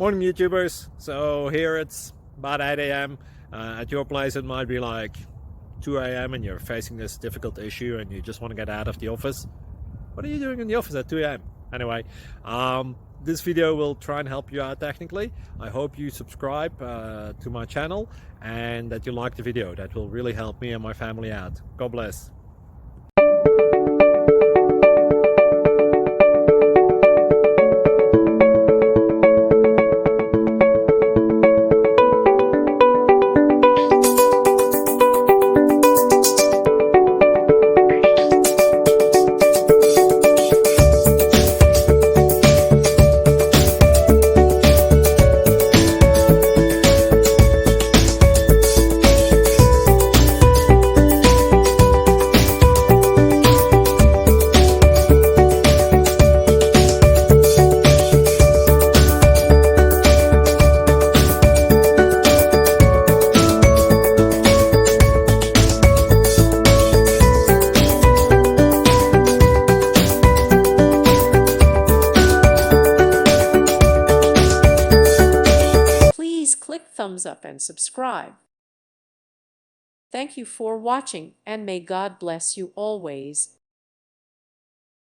Morning YouTubers. So here it's about 8 a.m. At your place it might be like 2 a.m. and you're facing this difficult issue and you just want to get out of the office. What are you doing in the office at 2 a.m.? Anyway, this video will try and help you out technically. I hope you subscribe to my channel and that you like the video. That will really help me and my family out. God bless. Please click thumbs up and subscribe. Thank you for watching, and may God bless you always.